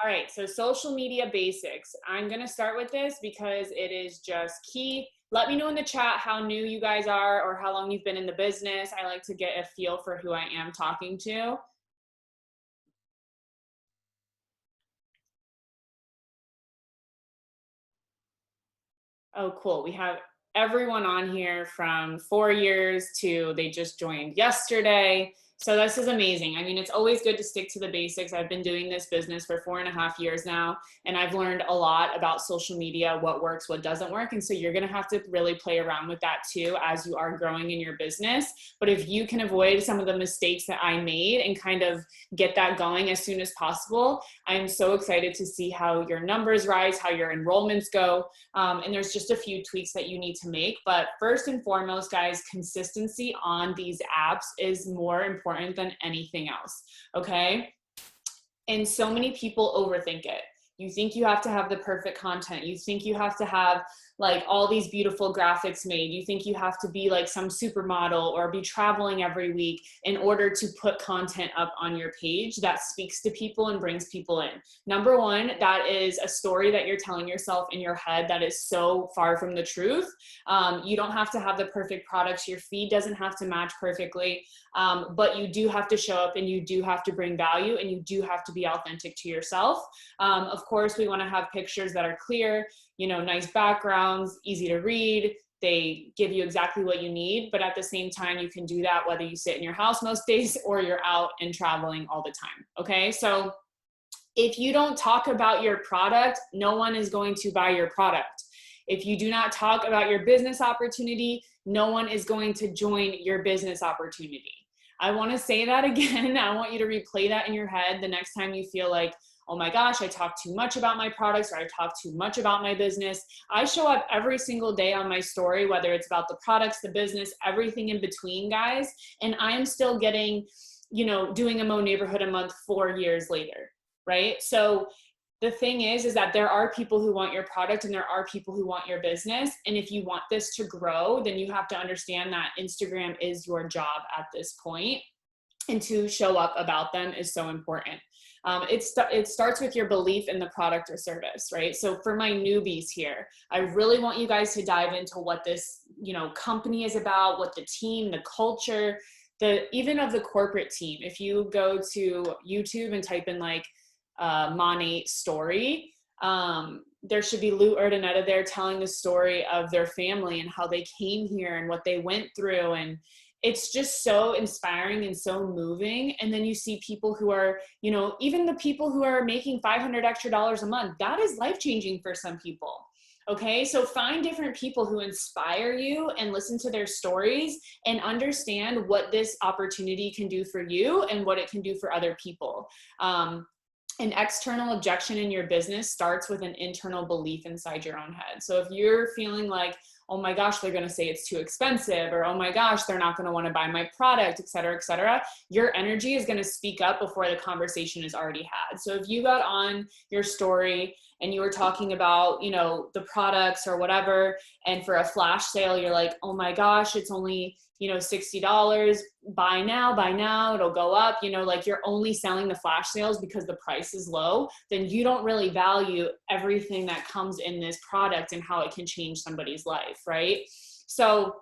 All right, so social media basics. I'm gonna start with this because it is just key. Let me know in the chat how new you guys are or how long you've been in the business. I like to get a feel for who I am talking to. Oh, cool. We have everyone on here from 4 years to they just joined yesterday. So this is amazing. I mean, it's always good to stick to the basics. I've been doing this business for 4.5 years now, and I've learned a lot about social media, what works, what doesn't work. And so you're going to have to really play around with that too as you are growing in your business. But if you can avoid some of the mistakes that I made and kind of get that going as soon as possible, I'm so excited to see how your numbers rise, how your enrollments go. And there's just a few tweaks that you need to make. But first and foremost, guys, consistency on these apps is more important than anything else, okay? And so many people overthink it. You think you have to have the perfect content. You think you have to have like all these beautiful graphics made. You think you have to be like some supermodel or be traveling every week in order to put content up on your page that speaks to people and brings people in. Number one, that is a story that you're telling yourself in your head that is so far from the truth. You don't have to have the perfect products. Your feed doesn't have to match perfectly, but you do have to show up and you do have to bring value and you do have to be authentic to yourself. Of course, we want to have pictures that are clear, you know, nice backgrounds, easy to read. They give you exactly what you need, but at the same time, you can do that whether you sit in your house most days or you're out and traveling all the time. Okay. So if you don't talk about your product, no one is going to buy your product. If you do not talk about your business opportunity, no one is going to join your business opportunity. I want to say that again. I want you to replay that in your head the next time you feel like, oh my gosh, I talk too much about my products or I talk too much about my business. I show up every single day on my story, whether it's about the products, the business, everything in between, guys. And I'm still getting, you know, doing a Mo neighborhood a month 4 years later, right? So the thing is that there are people who want your product and there are people who want your business. And if you want this to grow, then you have to understand that Instagram is your job at this point, and to show up about them is so important. It starts with your belief in the product or service, right? So for my newbies here, I really want you guys to dive into what this, you know, company is about, what the team, the culture, even of the corporate team. If you go to YouTube and type in like Monate story, there should be Lou Urdaneta there telling the story of their family and how they came here and what they went through. And it's just so inspiring and so moving. And then you see people who are, you know, even the people who are making $500 extra a month, that is life-changing for some people. Okay, so find different people who inspire you and listen to their stories and understand what this opportunity can do for you and what it can do for other people. An external objection in your business starts with an internal belief inside your own head. So if you're feeling like, oh my gosh, they're going to say it's too expensive, or oh my gosh, they're not going to want to buy my product, et cetera, your energy is going to speak up before the conversation is already had. So if you got on your story and you were talking about, you know, the products or whatever, and for a flash sale, you're like, oh my gosh, it's only, you know, $60, buy now, it'll go up, you know, like you're only selling the flash sales because the price is low, then you don't really value everything that comes in this product and how it can change somebody's life, right? So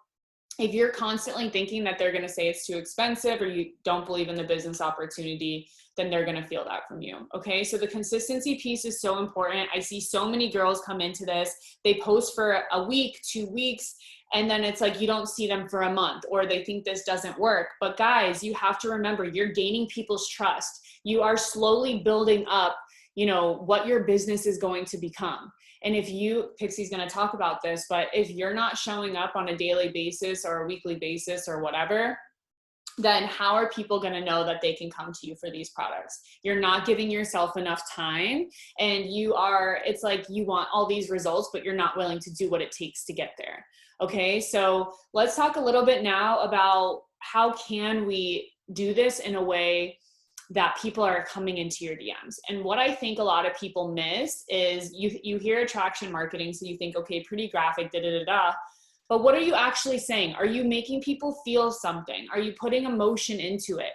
if you're constantly thinking that they're going to say it's too expensive or you don't believe in the business opportunity, then they're going to feel that from you. Okay. So the consistency piece is so important. I see so many girls come into this, they post for a week, 2 weeks, and then it's like you don't see them for a month, or they think this doesn't work. But guys, you have to remember, you're gaining people's trust. You are slowly building up, you know, what your business is going to become. And if you, Pixie's going to talk about this, but if you're not showing up on a daily basis or a weekly basis or whatever, then how are people going to know that they can come to you for these products? You're not giving yourself enough time, and it's like you want all these results, but you're not willing to do what it takes to get there. Okay. So let's talk a little bit now about how can we do this in a way that people are coming into your DMs. And what I think a lot of people miss is you hear attraction marketing. So you think, okay, pretty graphic, but what are you actually saying? Are you making people feel something? Are you putting emotion into it?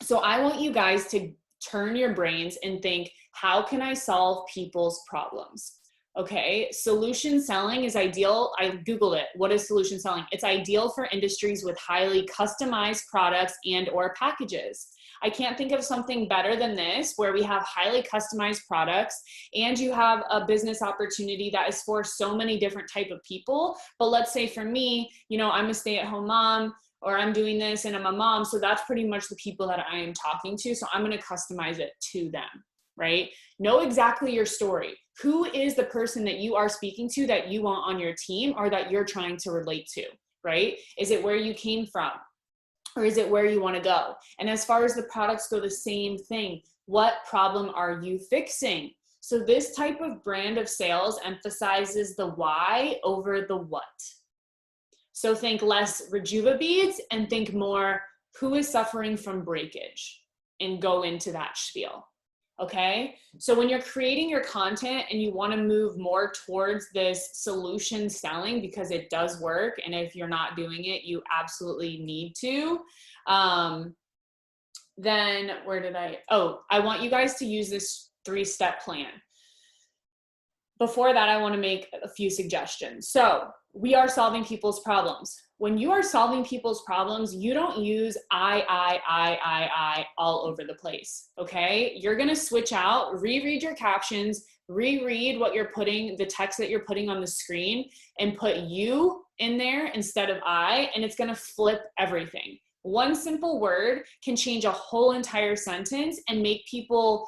So I want you guys to turn your brains and think, how can I solve people's problems? Okay, solution selling is ideal. I Googled it. What is solution selling? It's ideal for industries with highly customized products and or packages. I can't think of something better than this, where we have highly customized products and you have a business opportunity that is for so many different type of people. But let's say for me, you know, I'm a stay-at-home mom, or I'm doing this and I'm a mom. So that's pretty much the people that I am talking to. So I'm going to customize it to them, right? Know exactly your story. Who is the person that you are speaking to that you want on your team or that you're trying to relate to, right? Is it where you came from? Or is it where you want to go? And as far as the products go, the same thing. What problem are you fixing? So this type of brand of sales emphasizes the why over the what. So think less Rejuva beads and think more, who is suffering from breakage, and go into that spiel. Okay, so when you're creating your content and you want to move more towards this solution selling, because it does work, and if you're not doing it, you absolutely need to, then I want you guys to use this 3-step plan. Before that, I want to make a few suggestions. So we are solving people's problems. When you are solving people's problems, you don't use I all over the place, okay? You're gonna switch out, reread your captions, reread what you're putting, the text that you're putting on the screen, and put you in there instead of I, and it's gonna flip everything. One simple word can change a whole entire sentence and make people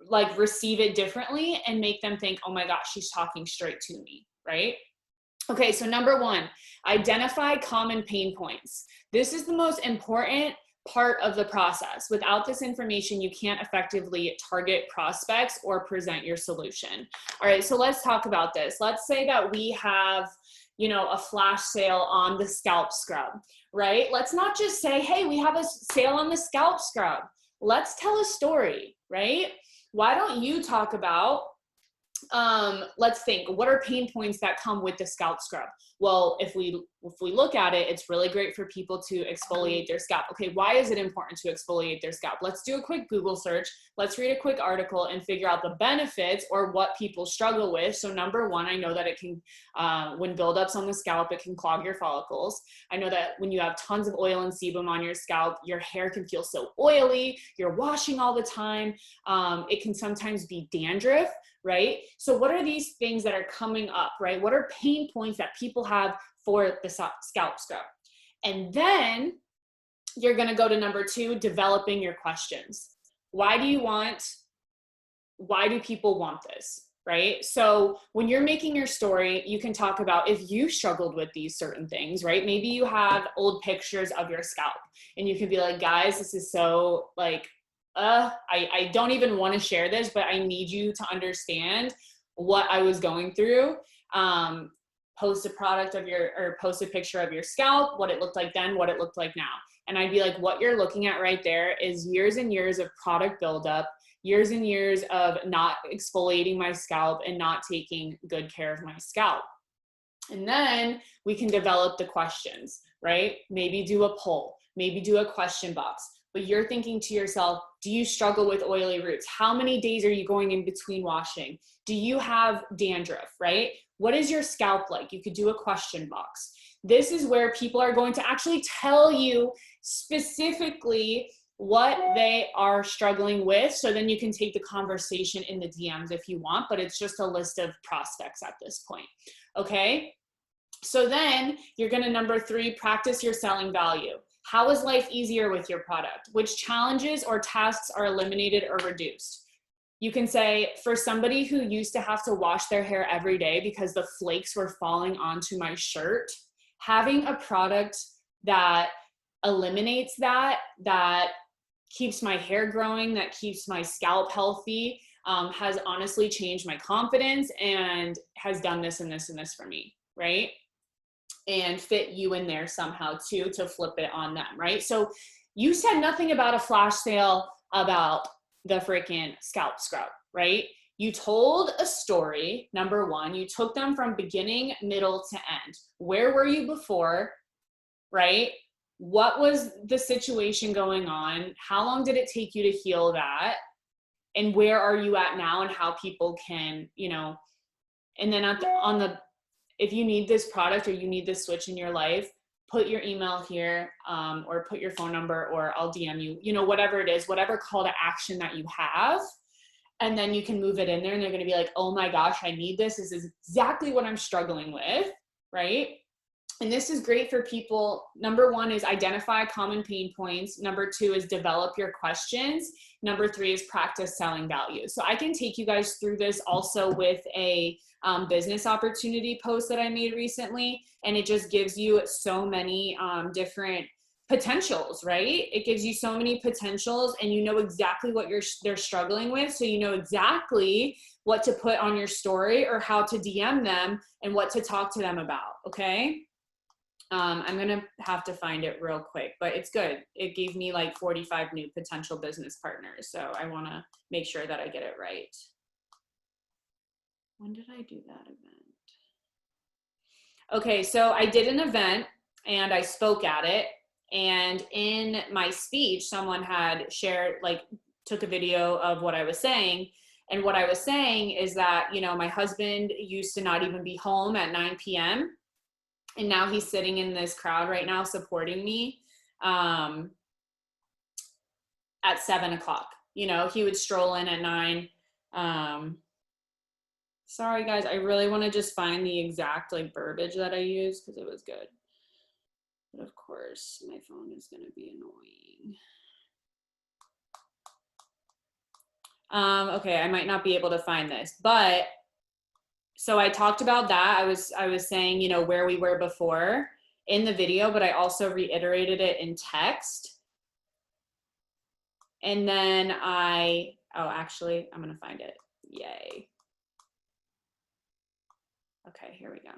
like receive it differently and make them think, oh my gosh, she's talking straight to me, right? Okay, so number 1, identify common pain points. This is the most important part of the process. Without this information, you can't effectively target prospects or present your solution. All right, so let's talk about this. Let's say that we have, you know, a flash sale on the scalp scrub, right? Let's not just say, hey, we have a sale on the scalp scrub. Let's tell a story, right? Why don't you talk about, let's think, what are pain points that come with the scalp scrub? Well, if we look at it, it's really great for people to exfoliate their scalp. Okay, why is it important to exfoliate their scalp? Let's do a quick Google search. Let's read a quick article and figure out the benefits or what people struggle with. So number 1, I know that it can, when buildups on the scalp, it can clog your follicles. I know that when you have tons of oil and sebum on your scalp, your hair can feel so oily. You're washing all the time. It can sometimes be dandruff, right? So what are these things that are coming up, right? What are pain points that people have for the scalp scrub? And then you're going to go to number 2, developing your questions. Why do people want this, right? So when you're making your story, you can talk about if you struggled with these certain things, right? Maybe you have old pictures of your scalp and you can be like, guys, this is so like, I don't even want to share this, but I need you to understand what I was going through. Post a picture of your scalp, what it looked like then, what it looked like now. And I'd be like, what you're looking at right there is years and years of product buildup, years and years of not exfoliating my scalp and not taking good care of my scalp. And then we can develop the questions, right? Maybe do a poll, maybe do a question box. But you're thinking to yourself, do you struggle with oily roots? How many days are you going in between washing? Do you have dandruff, right? What is your scalp like? You could do a question box. This is where people are going to actually tell you specifically what they are struggling with. So then you can take the conversation in the DMs if you want, but it's just a list of prospects at this point, okay? So then you're gonna, number 3, practice your selling value. How is life easier with your product? Which challenges or tasks are eliminated or reduced? You can say, for somebody who used to have to wash their hair every day because the flakes were falling onto my shirt, having a product that eliminates that keeps my hair growing, that keeps my scalp healthy, has honestly changed my confidence and has done this and this and this for me, right? And fit you in there somehow too, to flip it on them, right? So you said nothing about a flash sale about the freaking scalp scrub, right? You told a story, number 1, you took them from beginning, middle to end. Where were you before, right? what was the situation going on? How long did it take you to heal that? And where are you at now, and how people can, you know, and then if you need this product or you need this switch in your life, put your email here, or put your phone number, or I'll DM you, you know, whatever it is, whatever call to action that you have. And then you can move it in there, and they're going to be like, oh my gosh, I need this. This is exactly what I'm struggling with, right? And this is great for people. Number one is identify common pain points. Number two is develop your questions. Number three is practice selling value. So I can take you guys through this also with a business opportunity post that I made recently. And it just gives you so many different potentials, right? It gives you so many potentials, and you know exactly what they're struggling with. So you know exactly what to put on your story, or how to DM them, and what to talk to them about, okay? I'm going to have to find it real quick, but it's good. It gave me like 45 new potential business partners. So I want to make sure that I get it right. When did I do that event? Okay, so I did an event and I spoke at it. And in my speech, someone had shared, like, took a video of what I was saying. And what I was saying is that, you know, my husband used to not even be home at 9 p.m. And now he's sitting in this crowd right now supporting me at 7 o'clock. You know, he would stroll in at 9. Sorry guys, I really want to just find the exact like verbiage that I used because it was good. But of course, my phone is going to be annoying. Okay, I might not be able to find this, but so I talked about that. I was saying, you know, where we were before in the video, but I also reiterated it in text. And then actually, I'm going to find it. Yay. Okay, here we go.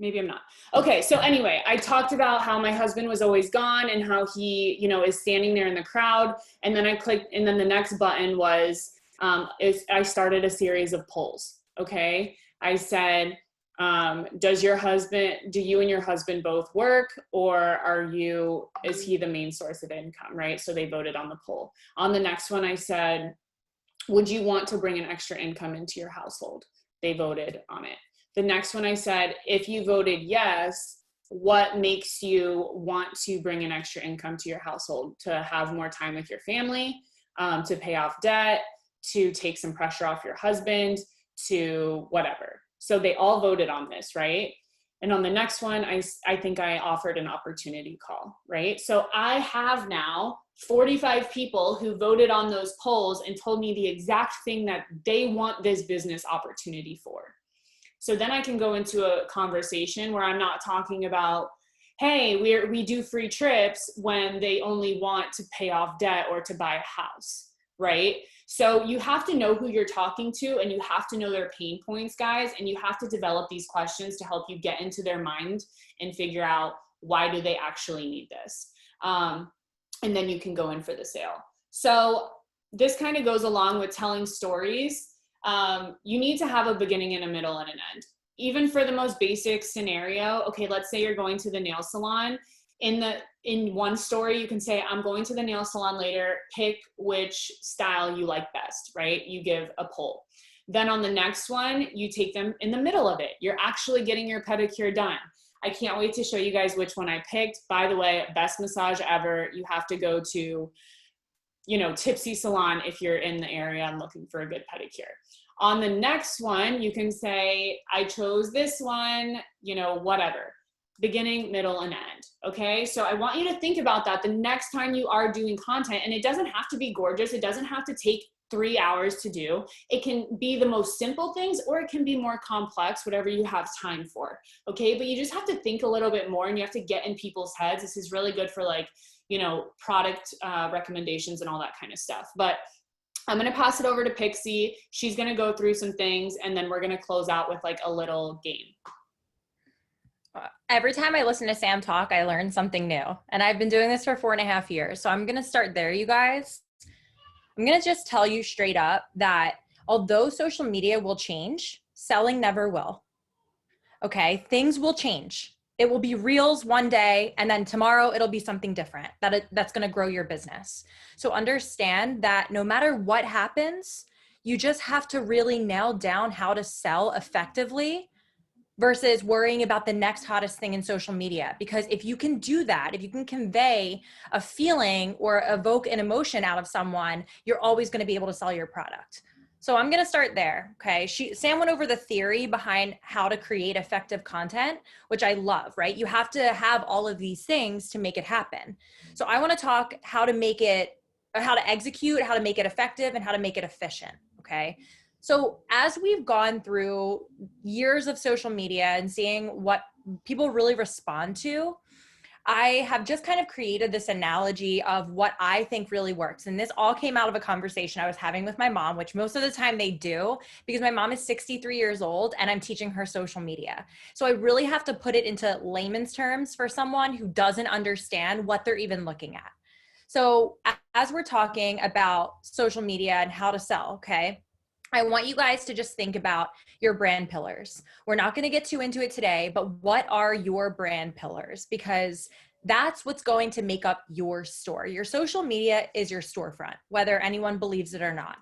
Maybe I'm not. Okay, so anyway, I talked about how my husband was always gone and how he, you know, is standing there in the crowd. And then I clicked, and then the next button was, I started a series of polls. Okay, I said, do you and your husband both work, or is he the main source of income, right? So they voted on the poll. On the next one, I said, would you want to bring an extra income into your household? They voted on it. The next one I said, if you voted yes, what makes you want to bring an extra income to your household? To have more time with your family, to pay off debt, to take some pressure off your husband, to whatever. So they all voted on this, right? And on the next one, I think I offered an opportunity call, right? So I have now 45 people who voted on those polls and told me the exact thing that they want this business opportunity for. So then I can go into a conversation where I'm not talking about, hey, we do free trips, when they only want to pay off debt or to buy a house, right? So you have to know who you're talking to, and you have to know their pain points, guys, and you have to develop these questions to help you get into their mind and figure out, why do they actually need this? And then you can go in for the sale. So this kind of goes along with telling stories. You need to have a beginning and a middle and an end. Even for the most basic scenario, okay, let's say you're going to the nail salon. In one story, you can say, I'm going to the nail salon later, pick which style you like best, right? You give a poll. Then on the next one, you take them in the middle of it. You're actually getting your pedicure done. I can't wait to show you guys which one I picked. By the way, best massage ever. You have to go to, you know, Tipsy Salon if you're in the area and looking for a good pedicure. On the next one, you can say, I chose this one, you know, whatever. Beginning, middle, and end. Okay, so I want you to think about that the next time you are doing content. And it doesn't have to be gorgeous. It doesn't have to take 3 hours to do. It can be the most simple things, or it can be more complex, whatever you have time for. Okay, but you just have to think a little bit more, and you have to get in people's heads. This is really good for, like, you know, product recommendations and all that kind of stuff. But I'm going to pass it over to Pixie. She's going to go through some things, and then we're going to close out with like a little game. Every time I listen to Sam talk, I learn something new. And I've been doing this for 4.5 years. So I'm going to start there, you guys. I'm going to just tell you straight up that although social media will change, selling never will. Okay. Things will change. It will be reels one day, and then tomorrow it'll be something different that's going to grow your business. So understand that no matter what happens, you just have to really nail down how to sell effectively versus worrying about the next hottest thing in social media. Because if you can do that, if you can convey a feeling or evoke an emotion out of someone, you're always going to be able to sell your product. So I'm going to start there. Okay. Sam went over the theory behind how to create effective content, which I love, right? You have to have all of these things to make it happen. So I want to talk how to execute, how to make it effective, and how to make it efficient. Okay. So as we've gone through years of social media and seeing what people really respond to, I have just kind of created this analogy of what I think really works. And this all came out of a conversation I was having with my mom, which most of the time they do, because my mom is 63 years old and I'm teaching her social media. So I really have to put it into layman's terms for someone who doesn't understand what they're even looking at. So as we're talking about social media and how to sell, okay, I want you guys to just think about your brand pillars. We're not going to get too into it today, but what are your brand pillars? Because that's what's going to make up your store. Your social media is your storefront, whether anyone believes it or not.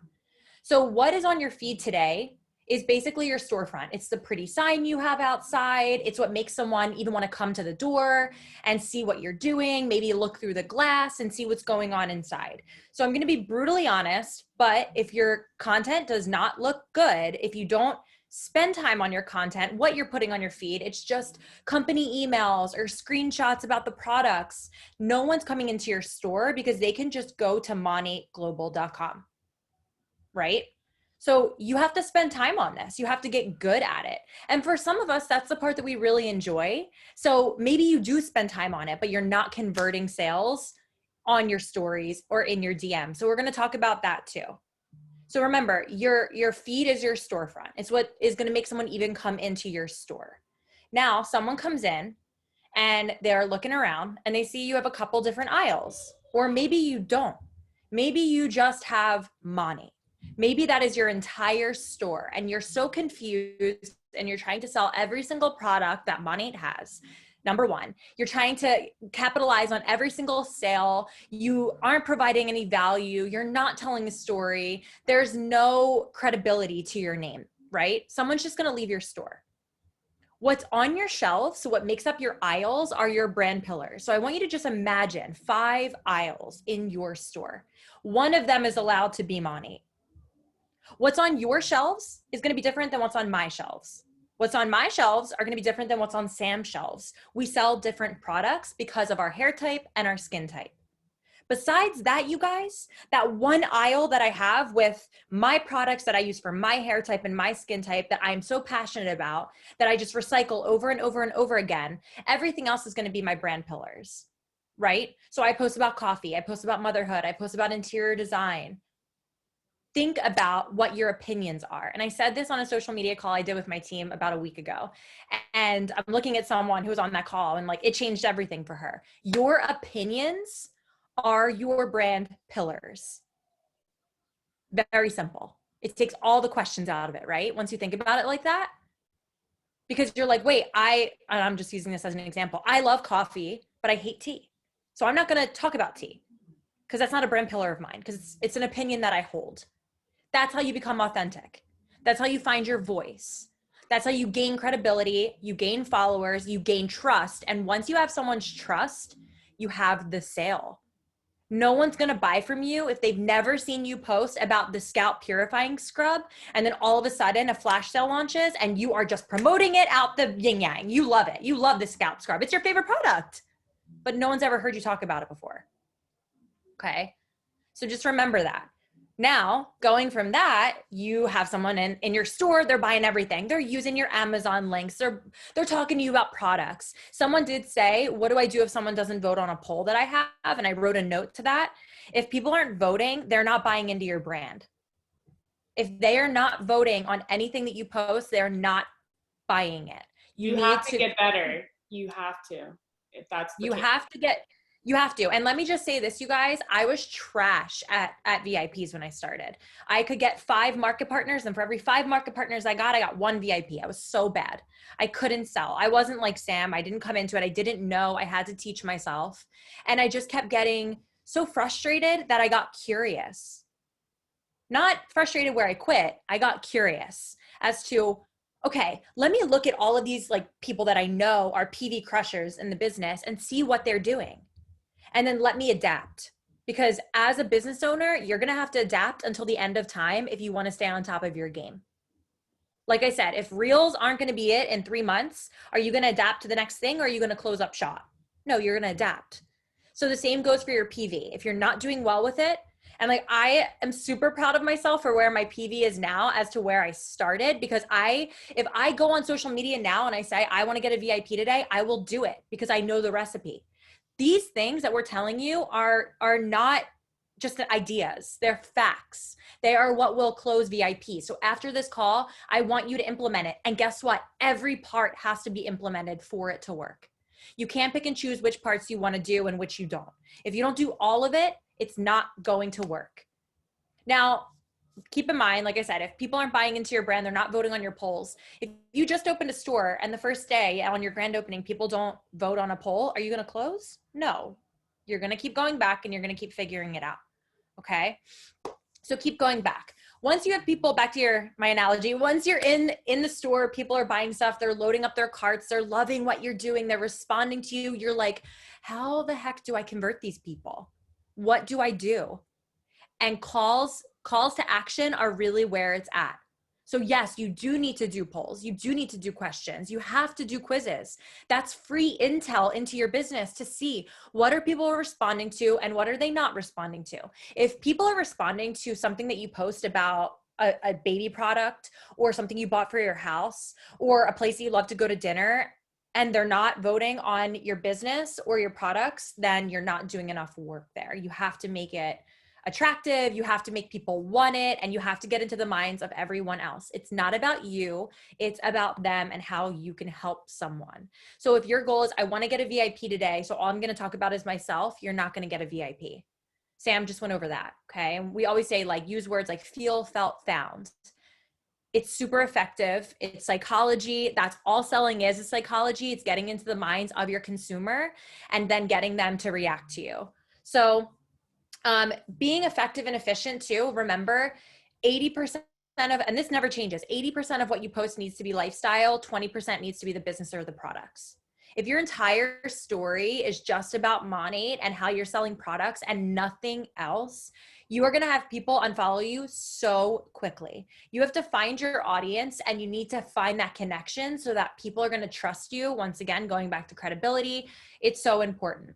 So what is on your feed today is basically your storefront. It's the pretty sign you have outside. It's what makes someone even want to come to the door and see what you're doing, maybe look through the glass and see what's going on inside. So I'm going to be brutally honest, but if your content does not look good, if you don't spend time on your content, what you're putting on your feed, it's just company emails or screenshots about the products. No one's coming into your store because they can just go to monateglobal.com. Right? So you have to spend time on this. You have to get good at it. And for some of us, that's the part that we really enjoy. So maybe you do spend time on it, but you're not converting sales on your stories or in your DM. So we're going to talk about that too. So remember, your feed is your storefront. It's what is going to make someone even come into your store. Now, someone comes in and they're looking around and they see you have a couple different aisles, or maybe you don't. Maybe you just have money. Maybe that is your entire store and you're so confused and you're trying to sell every single product that Monate has. Number one, you're trying to capitalize on every single sale. You aren't providing any value. You're not telling a story. There's no credibility to your name, right? Someone's just going to leave your store. What's on your shelves, so what makes up your aisles, are your brand pillars. So I want you to just imagine 5 aisles in your store. One of them is allowed to be Monate. What's on your shelves is going to be different than what's on my shelves. What's on my shelves are going to be different than what's on Sam's shelves. We sell different products because of our hair type and our skin type. Besides that, you guys, that one aisle that I have with my products that I use for my hair type and my skin type that I'm so passionate about that I just recycle over and over and over again, everything else is going to be my brand pillars, right? So I post about coffee, I post about motherhood, I post about interior design. Think about what your opinions are. And I said this on a social media call I did with my team about a week ago. And I'm looking at someone who was on that call and like it changed everything for her. Your opinions are your brand pillars. Very simple. It takes all the questions out of it, right? Once you think about it like that, because you're like, wait, I'm just using this as an example. I love coffee, but I hate tea. So I'm not going to talk about tea because that's not a brand pillar of mine because it's an opinion that I hold. That's how you become authentic. That's how you find your voice. That's how you gain credibility, you gain followers, you gain trust. And once you have someone's trust, you have the sale. No one's going to buy from you if they've never seen you post about the scalp purifying scrub. And then all of a sudden a flash sale launches and you are just promoting it out the yin yang. You love it. You love the scalp scrub. It's your favorite product, but no one's ever heard you talk about it before. Okay. So just remember that. Now, going from that, you have someone in your store, they're buying everything. They're using your Amazon links. They're talking to you about products. Someone did say, what do I do if someone doesn't vote on a poll that I have? And I wrote a note to that. If people aren't voting, they're not buying into your brand. If they are not voting on anything that you post, they're not buying it. You have to get better. You have to, if that's the You case. have to get, you have to. And let me just say this, you guys, I was trash at VIPs when I started. I could get 5 market partners, and for every 5 market partners I got 1 VIP. I was so bad. I couldn't sell. I wasn't like Sam. I didn't come into it. I didn't know. I had to teach myself. And I just kept getting so frustrated that I got curious. Not frustrated where I quit. I got curious as to, okay, let me look at all of these like people that I know are PV crushers in the business and see what they're doing. And then let me adapt. Because as a business owner, you're going to have to adapt until the end of time if you want to stay on top of your game. Like I said, if reels aren't going to be it in 3 months, are you going to adapt to the next thing, or are you going to close up shop? No, you're going to adapt. So the same goes for your PV. If you're not doing well with it, and like I am super proud of myself for where my PV is now as to where I started, because if I go on social media now and I say I want to get a VIP today, I will do it because I know the recipe. These things that we're telling you are not just the ideas, they're facts. They are what will close VIP. So after this call, I want you to implement it. And guess what? Every part has to be implemented for it to work. You can't pick and choose which parts you want to do and which you don't. If you don't do all of it, it's not going to work. Now, keep in mind, like I said, if people aren't buying into your brand, they're not voting on your polls. If you just opened a store and the first day on your grand opening, people don't vote on a poll, are you going to close? No. You're going to keep going back and you're going to keep figuring it out. Okay? So keep going back. Once you have people, back to my analogy, once you're in the store, people are buying stuff, they're loading up their carts, they're loving what you're doing, they're responding to you. You're like, how the heck do I convert these people? What do I do? And calls to action are really where it's at. So yes, you do need to do polls. You do need to do questions. You have to do quizzes. That's free intel into your business to see what are people responding to and what are they not responding to. If people are responding to something that you post about a baby product or something you bought for your house or a place that you love to go to dinner, and they're not voting on your business or your products, then you're not doing enough work there. You have to make it attractive, you have to make people want it, and you have to get into the minds of everyone else. It's not about you, it's about them and how you can help someone. So if your goal is, I want to get a VIP today, so all I'm going to talk about is myself, you're not going to get a VIP. Sam just went over that, okay? And we always say, like, use words like feel, felt, found. It's super effective. It's psychology. That's all selling is psychology. It's getting into the minds of your consumer and then getting them to react to you. So being effective and efficient too, remember 80% of, and this never changes, 80% of what you post needs to be lifestyle, 20% needs to be the business or the products. If your entire story is just about Monate and how you're selling products and nothing else, you are going to have people unfollow you so quickly. You have to find your audience and you need to find that connection so that people are going to trust you. Once again, going back to credibility, it's so important.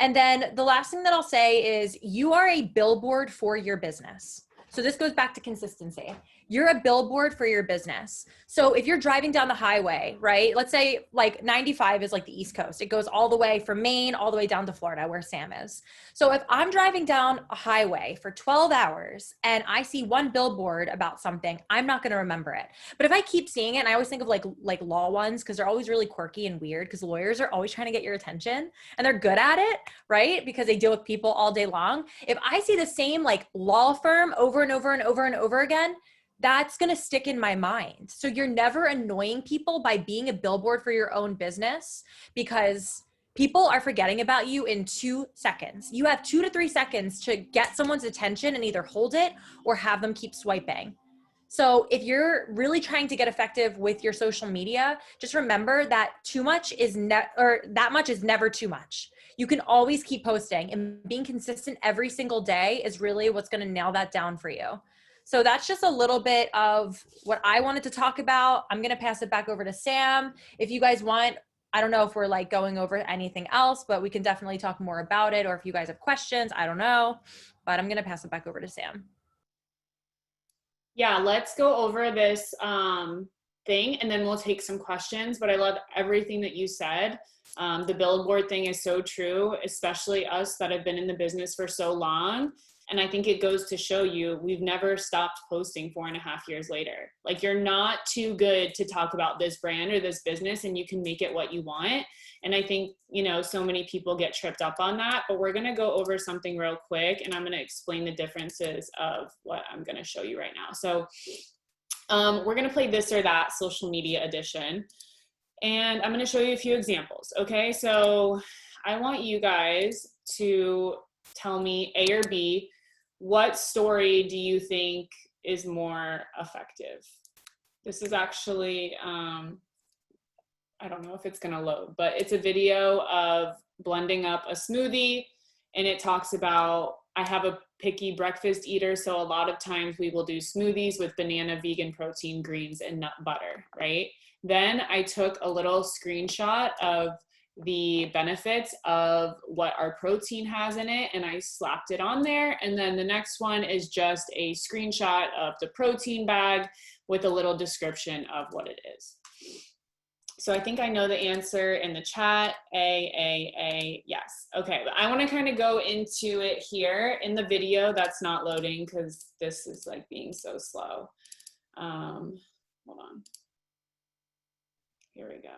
And then the last thing that I'll say is you are a billboard for your business. So this goes back to consistency. You're a billboard for your business. So if you're driving down the highway, right? Let's say like 95 is like the East Coast. It goes all the way from Maine, all the way down to Florida where Sam is. So if I'm driving down a highway for 12 hours and I see one billboard about something, I'm not going to remember it. But if I keep seeing it, and I always think of like law ones, because they're always really quirky and weird, because lawyers are always trying to get your attention and they're good at it, right? Because they deal with people all day long. If I see the same like law firm over and over and over and over again, that's going to stick in my mind. So you're never annoying people by being a billboard for your own business, because people are forgetting about you in 2 seconds. You have 2 to 3 seconds to get someone's attention and either hold it or have them keep swiping. So if you're really trying to get effective with your social media, just remember that that much is never too much. You can always keep posting, and being consistent every single day is really what's going to nail that down for you. So that's just a little bit of what I wanted to talk about. I'm going to pass it back over to Sam. If you guys want, I don't know if we're like going over anything else, but we can definitely talk more about it. Or if you guys have questions, I don't know, but I'm going to pass it back over to Sam. Yeah, let's go over this thing and then we'll take some questions. But I love everything that you said. The billboard thing is so true, especially us that have been in the business for so long. And I think it goes to show you, we've never stopped posting 4.5 years later. Like, you're not too good to talk about this brand or this business, and you can make it what you want. And I think, you know, so many people get tripped up on that, but we're going to go over something real quick, and I'm going to explain the differences of what I'm going to show you right now. So we're going to play this or that social media edition, and I'm going to show you a few examples. Okay. So I want you guys to tell me, A or B, what story do you think is more effective? This is actually, I don't know if it's gonna load, but it's a video of blending up a smoothie, and it talks about, I have a picky breakfast eater, so a lot of times we will do smoothies with banana, vegan protein, greens, and nut butter, right? Then I took a little screenshot of the benefits of what our protein has in it, and I slapped it on there. And then the next one is just a screenshot of the protein bag with a little description of what it is. So I think I know the answer in the chat. A, yes. Okay, but I want to kind of go into it here in the video that's not loading because this is like being so slow. Hold on. Here we go.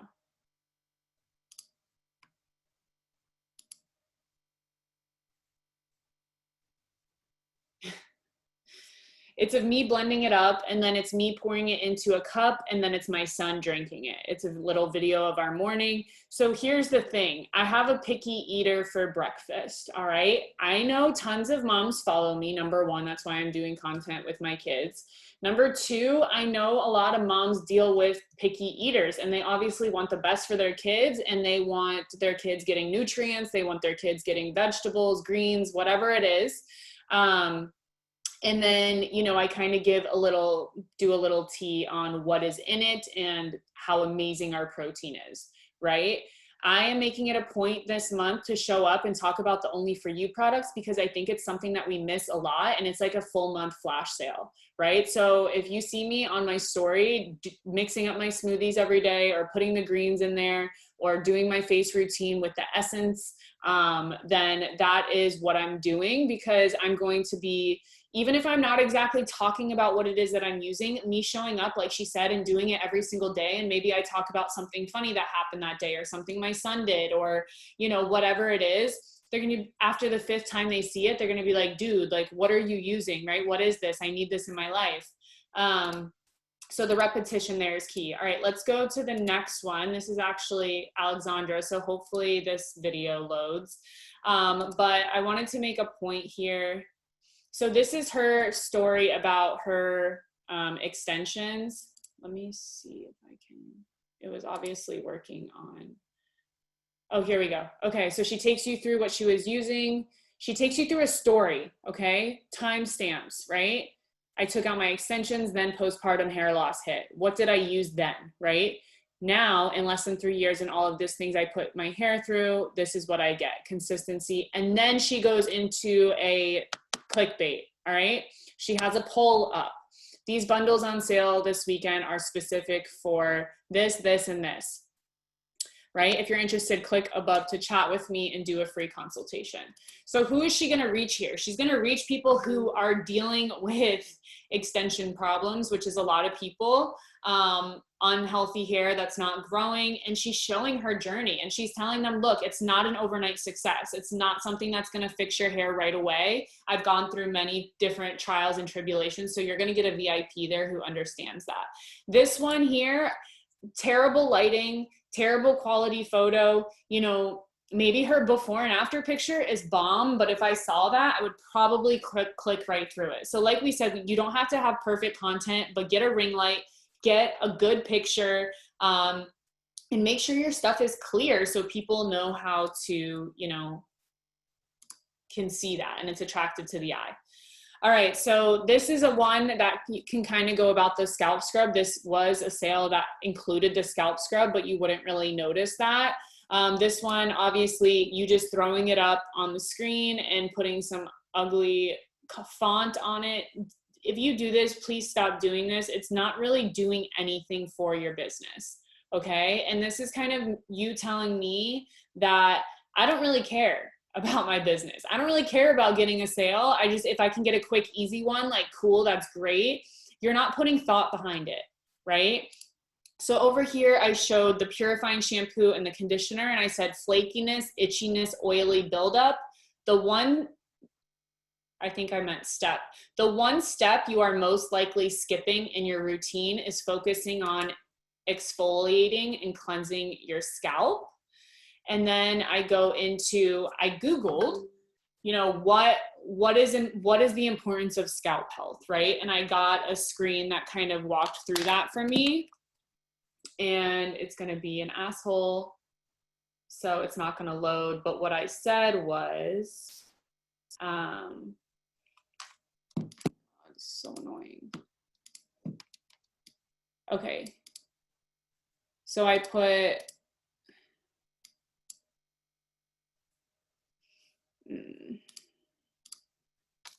It's of me blending it up, and then it's me pouring it into a cup, and then it's my son drinking it. It's a little video of our morning. So here's the thing. I have a picky eater for breakfast, all right? I know tons of moms follow me, number one. That's why I'm doing content with my kids. Number two, I know a lot of moms deal with picky eaters, and they obviously want the best for their kids, and they want their kids getting nutrients. They want their kids getting vegetables, greens, whatever it is. And then, you know, I kind of do a little tea on what is in it and how amazing our protein is, right? I am making it a point this month to show up and talk about the Only For You products, because I think it's something that we miss a lot, and it's like a full month flash sale, right? So if you see me on my story mixing up my smoothies every day, or putting the greens in there, or doing my face routine with the essence, then that is what I'm doing, because I'm going to be, even if I'm not exactly talking about what it is that I'm using, me showing up, like she said, and doing it every single day. And maybe I talk about something funny that happened that day, or something my son did, or, you know, whatever it is. They're going to, after the 5th time they see it, they're going to be like, dude, like, what are you using, right? What is this? I need this in my life. So the repetition there is key. All right, let's go to the next one. This is actually Alexandra, so hopefully this video loads. But I wanted to make a point here. So this is her story about her extensions. Let me see if I can, it was obviously working on, oh, here we go. Okay, so she takes you through what she was using. She takes you through a story, okay? Timestamps, right? I took out my extensions, then postpartum hair loss hit. What did I use then, right? Now, in less than 3 years and all of these things I put my hair through, this is what I get, consistency. And then she goes into a clickbait, all right? She has a poll up. These bundles on sale this weekend are specific for this, this, and this, right? If you're interested, click above to chat with me and do a free consultation. So who is she gonna reach here? She's gonna reach people who are dealing with extension problems, which is a lot of people, unhealthy hair that's not growing, and she's showing her journey, and she's telling them, look, it's not an overnight success. It's not something that's gonna fix your hair right away. I've gone through many different trials and tribulations, so you're gonna get a VIP there who understands that. This one here, terrible lighting, terrible quality photo, you know, maybe her before and after picture is bomb, but if I saw that, I would probably click right through it. So like we said, you don't have to have perfect content, but get a ring light, get a good picture, and make sure your stuff is clear so people know how to, you know, can see that and it's attractive to the eye. All right, so this is a one that you can kind of go about the scalp scrub. This was a sale that included the scalp scrub, but you wouldn't really notice that. This one, obviously, you just throwing it up on the screen and putting some ugly font on it. If you do this, please stop doing this. It's not really doing anything for your business, okay? And this is kind of you telling me that I don't really care. about my business. I don't really care about getting a sale. I just, if I can get a quick, easy one, like cool, that's great. You're not putting thought behind it, right? So over here, I showed the purifying shampoo and the conditioner, and I said flakiness, itchiness, oily buildup. The one, I think I meant step. The one step you are most likely skipping in your routine is focusing on exfoliating and cleansing your scalp. And then I go into, I Googled, you know, what is the importance of scalp health, right? And I got a screen that kind of walked through that for me. And it's going to be an asshole, so it's not going to load. But what I said was, it's so annoying. Okay, so I put,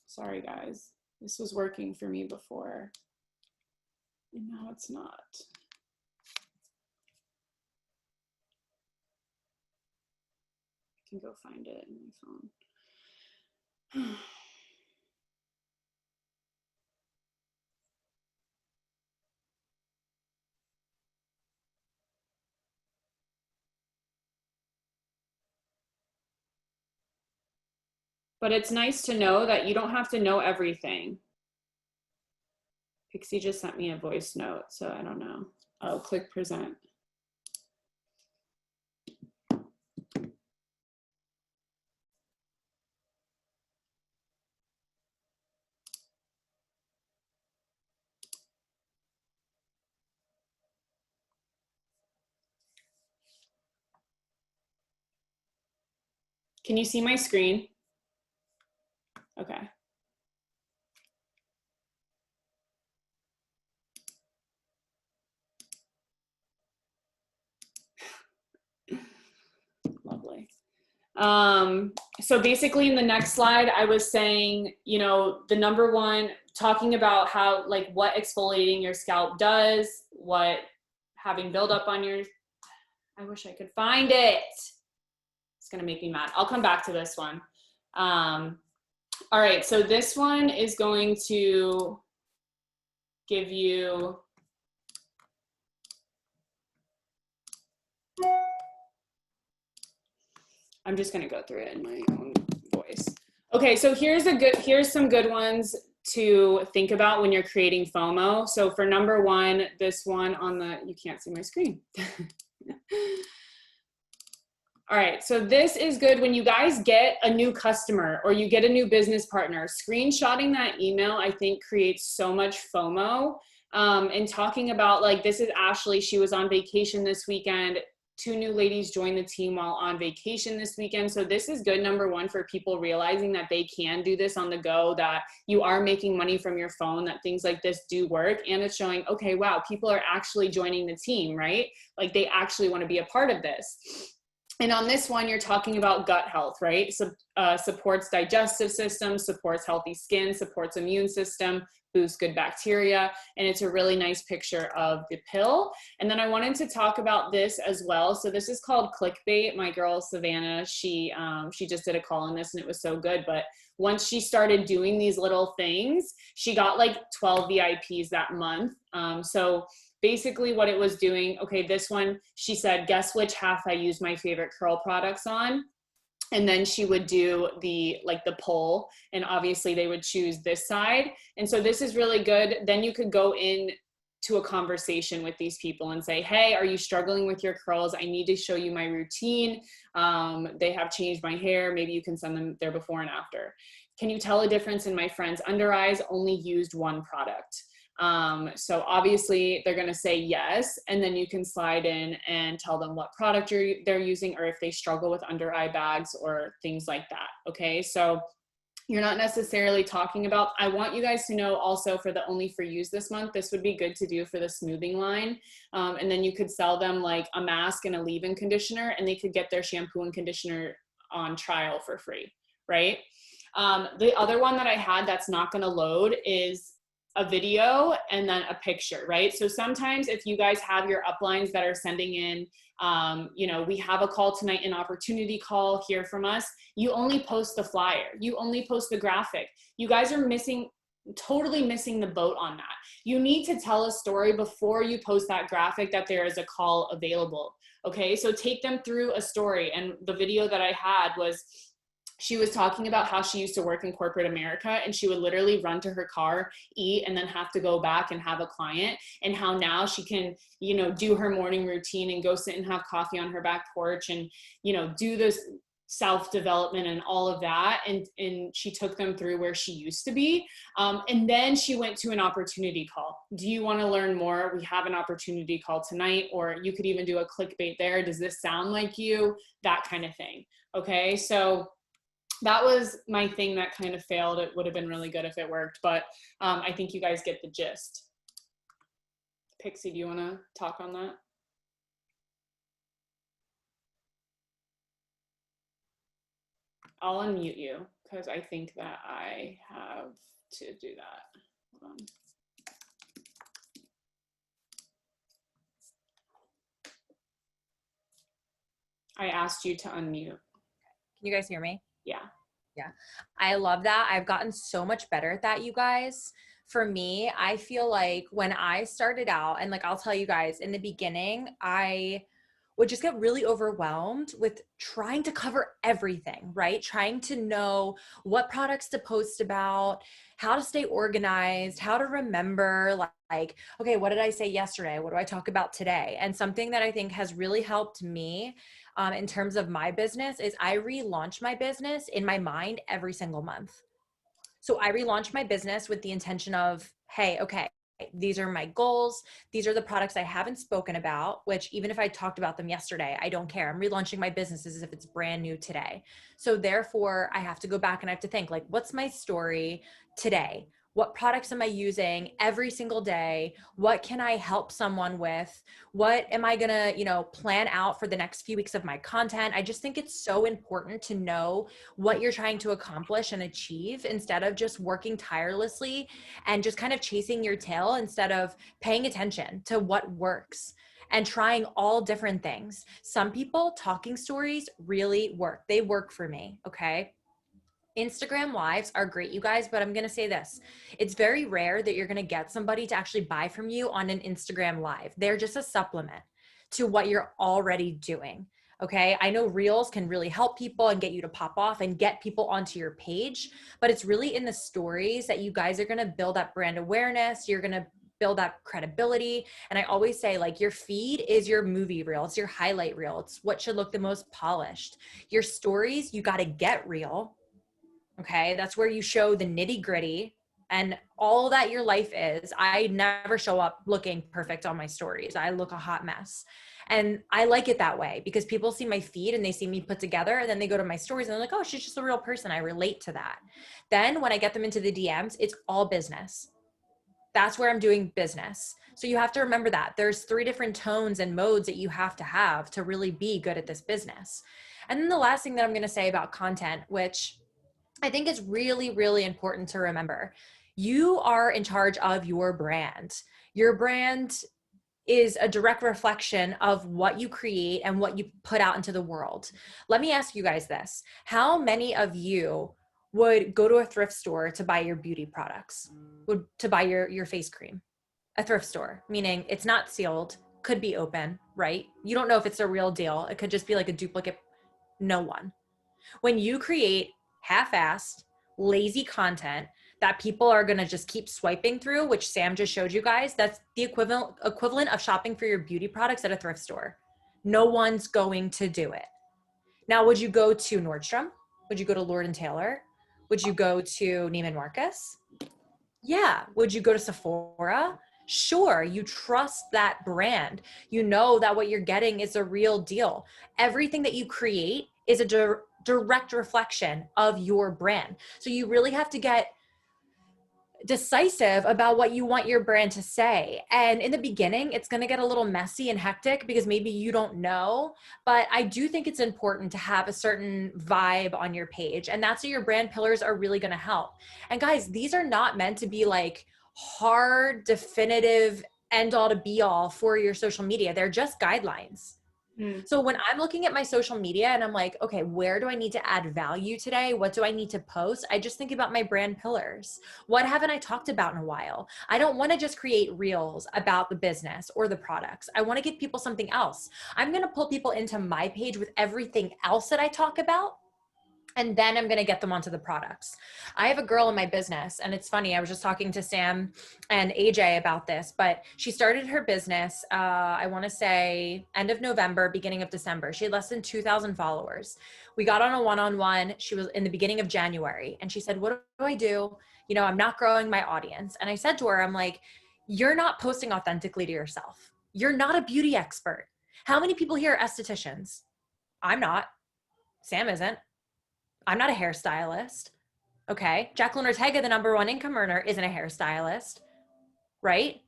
sorry guys, this was working for me before, and now it's not. Can go find it in my phone. But it's nice to know that you don't have to know everything. Pixie just sent me a voice note, so I don't know. Oh, click present. Can you see my screen? Okay. Lovely. So basically in the next slide, I was saying, you know, the number one, talking about how, like, what exfoliating your scalp does, what having buildup on your, I wish I could find it. It's gonna make me mad. I'll come back to this one. All right, so this one is going to give you, I'm just gonna go through it in my own voice. Okay, so here's some good ones to think about when you're creating FOMO. So for number one, this one on the, you can't see my screen. All right, so this is good when you guys get a new customer or you get a new business partner. Screenshotting that email, I think, creates so much FOMO. And talking about, like, this is Ashley, she was on vacation this weekend. 2 new ladies joined the team while on vacation this weekend. So this is good, number one, for people realizing that they can do this on the go, that you are making money from your phone, that things like this do work. And it's showing, okay, wow, people are actually joining the team, right? Like, they actually want to be a part of this. And on this one, you're talking about gut health, right? So supports digestive system, supports healthy skin, supports immune system, boosts good bacteria. And it's a really nice picture of the pill. And then I wanted to talk about this as well. So this is called Clickbait. My girl, Savannah, she just did a call on this and it was so good. But once she started doing these little things, she got like 12 VIPs that month. So basically what it was doing, okay, this one, she said, guess which half I use my favorite curl products on? And then she would do the poll, and obviously they would choose this side. And so this is really good. Then you could go in to a conversation with these people and say, hey, are you struggling with your curls? I need to show you my routine. They have changed my hair. Maybe you can send them their before and after. Can you tell a difference in my friend's under eyes? Only used one product. So obviously they're going to say yes, and then you can slide in and tell them what product they're using, or if they struggle with under eye bags or things like that. Okay, so you're not necessarily talking about, I want you guys to know also, for the only for use this month, this would be good to do for the smoothing line. And then you could sell them like a mask and a leave-in conditioner, and they could get their shampoo and conditioner on trial for free, right? The other one that I had that's not going to load is a video and then a picture, right? So sometimes if you guys have your uplines that are sending in, you know, we have a call tonight, an opportunity call, hear from us, you only post the flyer, you only post the graphic. You guys are totally missing the boat on that. You need to tell a story before you post that graphic that there is a call available. Okay, so take them through a story. And the video that I had was, she was talking about how she used to work in corporate America and she would literally run to her car, eat, and then have to go back and have a client, and how now she can, you know, do her morning routine and go sit and have coffee on her back porch and, you know, do this self-development and all of that. And she took them through where she used to be. And then she went to an opportunity call. Do you want to learn more? We have an opportunity call tonight, or you could even do a clickbait there. Does this sound like you? That kind of thing. Okay, so that was my thing that kind of failed. It would have been really good if it worked, but I think you guys get the gist. Pixie, do you want to talk on that? I'll unmute you because I think that I have to do that. Hold on. I asked you to unmute. Can you guys hear me? Yeah. Yeah. I love that. I've gotten so much better at that, you guys. For me, I feel like when I started out, and like I'll tell you guys, in the beginning, I would just get really overwhelmed with trying to cover everything, right? Trying to know what products to post about, how to stay organized, how to remember, like, okay, what did I say yesterday? What do I talk about today? And something that I think has really helped me in terms of my business is I relaunch my business in my mind every single month. So I relaunched my business with the intention of, hey, okay, these are my goals. These are the products I haven't spoken about, which even if I talked about them yesterday, I don't care. I'm relaunching my business as if it's brand new today. So therefore I have to go back and I have to think, like, what's my story today? What products am I using every single day? What can I help someone with? What am I gonna, plan out for the next few weeks of my content? I just think it's so important to know what you're trying to accomplish and achieve instead of just working tirelessly and just kind of chasing your tail instead of paying attention to what works and trying all different things. Some people, talking stories really work. They work for me, okay? Instagram lives are great, you guys, but I'm going to say this. It's very rare that you're going to get somebody to actually buy from you on an Instagram live. They're just a supplement to what you're already doing. Okay. I know reels can really help people and get you to pop off and get people onto your page, but it's really in the stories that you guys are going to build that brand awareness. You're going to build that credibility. And I always say, like, your feed is your movie reel. It's your highlight reel. It's what should look the most polished. Your stories, you got to get real. Okay. That's where you show the nitty gritty and all that your life is. I never show up looking perfect on my stories. I look a hot mess. And I like it that way because people see my feed and they see me put together and then they go to my stories and they're like, oh, she's just a real person. I relate to that. Then when I get them into the DMs, it's all business. That's where I'm doing business. So you have to remember that there's 3 different tones and modes that you have to really be good at this business. And then the last thing that I'm going to say about content, which I think it's really, really important to remember. You are in charge of your brand. Your brand is a direct reflection of what you create and what you put out into the world. Let me ask you guys this. How many of you would go to a thrift store to buy your beauty products, to buy your face cream? A thrift store, meaning it's not sealed, could be open, right? You don't know if it's a real deal. It could just be like a duplicate. No one. When you create half-assed, lazy content that people are going to just keep swiping through, which Sam just showed you guys, that's the equivalent of shopping for your beauty products at a thrift store. No one's going to do it. Now, would you go to Nordstrom? Would you go to Lord & Taylor? Would you go to Neiman Marcus? Yeah. Would you go to Sephora? Sure. You trust that brand. You know that what you're getting is a real deal. Everything that you create is a direct reflection of your brand. So you really have to get decisive about what you want your brand to say. And in the beginning, it's going to get a little messy and hectic because maybe you don't know, but I do think it's important to have a certain vibe on your page. And that's where your brand pillars are really going to help. And guys, these are not meant to be like hard, definitive end all to be all for your social media. They're just guidelines. So when I'm looking at my social media and I'm like, okay, where do I need to add value today? What do I need to post? I just think about my brand pillars. What haven't I talked about in a while? I don't want to just create reels about the business or the products. I want to give people something else. I'm going to pull people into my page with everything else that I talk about. And then I'm going to get them onto the products. I have a girl in my business, and it's funny. I was just talking to Sam and AJ about this, but she started her business, I want to say end of November, beginning of December. She had less than 2,000 followers. We got on a one-on-one. She was in the beginning of January, and she said, what do I do? You know, I'm not growing my audience. And I said to her, I'm like, you're not posting authentically to yourself. You're not a beauty expert. How many people here are estheticians? I'm not. Sam isn't. I'm not a hairstylist. Okay. Jacqueline Ortega, the #1 income earner, isn't a hairstylist, right?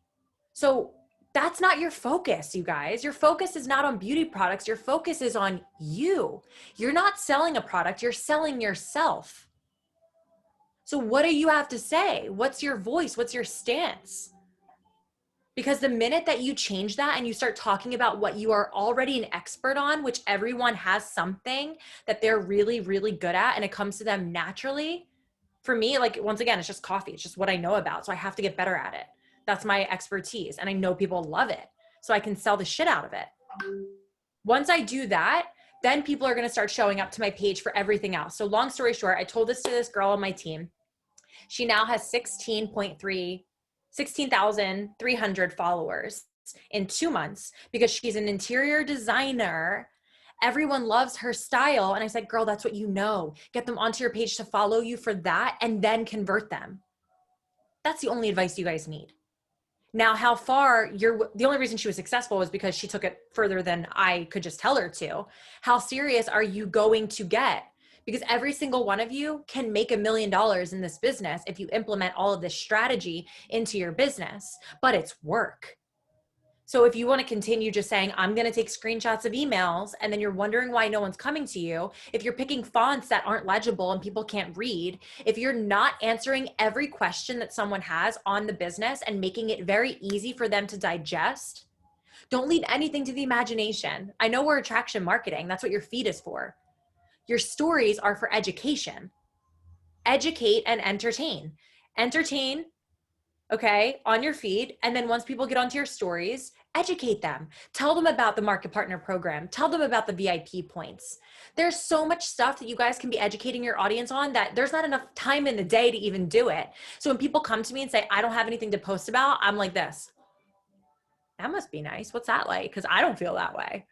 So that's not your focus, you guys. Your focus is not on beauty products. Your focus is on you. You're not selling a product. You're selling yourself. So what do you have to say? What's your voice? What's your stance? Because the minute that you change that and you start talking about what you are already an expert on, which everyone has something that they're really, really good at and it comes to them naturally. For me, like, once again, it's just coffee. It's just what I know about. So I have to get better at it. That's my expertise. And I know people love it. So I can sell the shit out of it. Once I do that, then people are going to start showing up to my page for everything else. So long story short, I told this to this girl on my team. She now has 16,300 followers in 2 months because she's an interior designer. Everyone loves her style. And I said, girl, that's what you know. Get them onto your page to follow you for that and then convert them. That's the only advice you guys need. Now, how far the only reason she was successful was because she took it further than I could just tell her to. How serious are you going to get? Because every single one of you can make $1 million in this business if you implement all of this strategy into your business, but it's work. So if you want to continue just saying, I'm going to take screenshots of emails, and then you're wondering why no one's coming to you, if you're picking fonts that aren't legible and people can't read, if you're not answering every question that someone has on the business and making it very easy for them to digest, don't leave anything to the imagination. I know we're attraction marketing. That's what your feed is for. Your stories are for education. Educate and entertain. Entertain, okay, on your feed. And then once people get onto your stories, educate them. Tell them about the Market Partner Program. Tell them about the VIP points. There's so much stuff that you guys can be educating your audience on that there's not enough time in the day to even do it. So when people come to me and say, I don't have anything to post about, I'm like this. That must be nice. What's that like? Because I don't feel that way.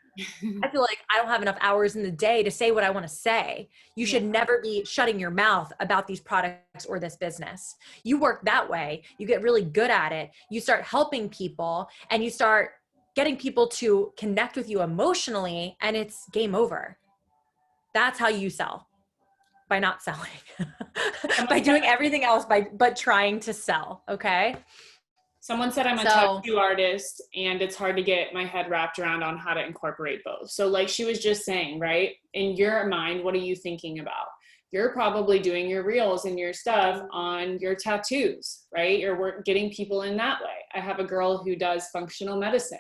I feel like I don't have enough hours in the day to say what I want to say. You should never be shutting your mouth about these products or this business. You work that way. You get really good at it. You start helping people and you start getting people to connect with you emotionally, and it's game over. That's how you sell. By not selling. By doing everything else but trying to sell. Okay. Someone said I'm a tattoo artist and it's hard to get my head wrapped around on how to incorporate both. So like she was just saying, right? In your mind, what are you thinking about? You're probably doing your reels and your stuff on your tattoos, right? You're getting people in that way. I have a girl who does functional medicine,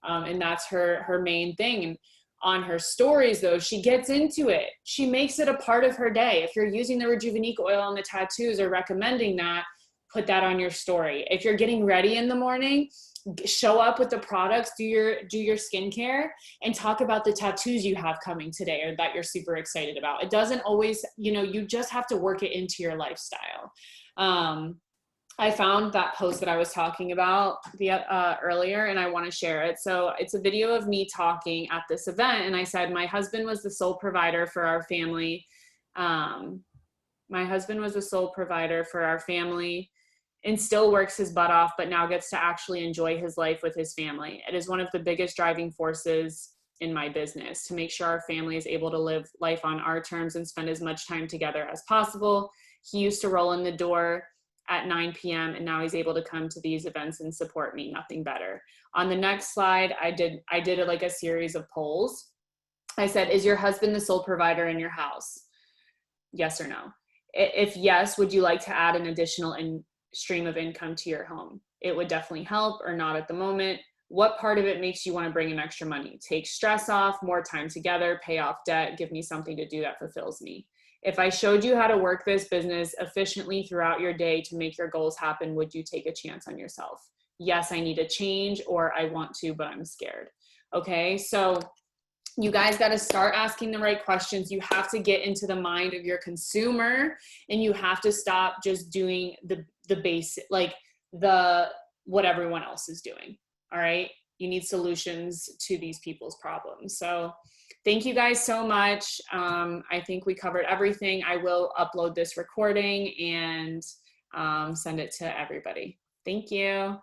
and that's her main thing. And on her stories though, she gets into it. She makes it a part of her day. If you're using the Rejuvenique oil on the tattoos or recommending that, put that on your story. If you're getting ready in the morning, show up with the products, do your skincare, and talk about the tattoos you have coming today or that you're super excited about. It doesn't always, you just have to work it into your lifestyle. I found that post that I was talking about earlier, and I want to share it. So it's a video of me talking at this event, and I said my husband was the sole provider for our family. My husband was the sole provider for our family and still works his butt off, but now gets to actually enjoy his life with his family. It is one of the biggest driving forces in my business to make sure our family is able to live life on our terms and spend as much time together as possible. He used to roll in the door at 9 p.m. and now he's able to come to these events and support me. Nothing better. On the next slide, I did like a series of polls. I said, is your husband the sole provider in your house? Yes or no? If yes, would you like to add an additional stream of income to your home. It would definitely help, or not at the moment. What part of it makes you want to bring in extra money? Take stress off, more time together, pay off debt, give me something to do that fulfills me. If I showed you how to work this business efficiently throughout your day to make your goals happen, would you take a chance on yourself? Yes, I need a change, or I want to, but I'm scared. Okay, so you guys got to start asking the right questions. You have to get into the mind of your consumer, and you have to stop just doing the basic, like what everyone else is doing. All right, you need solutions to these people's problems. So thank you guys so much. I think we covered everything. I will upload this recording and send it to everybody. Thank you.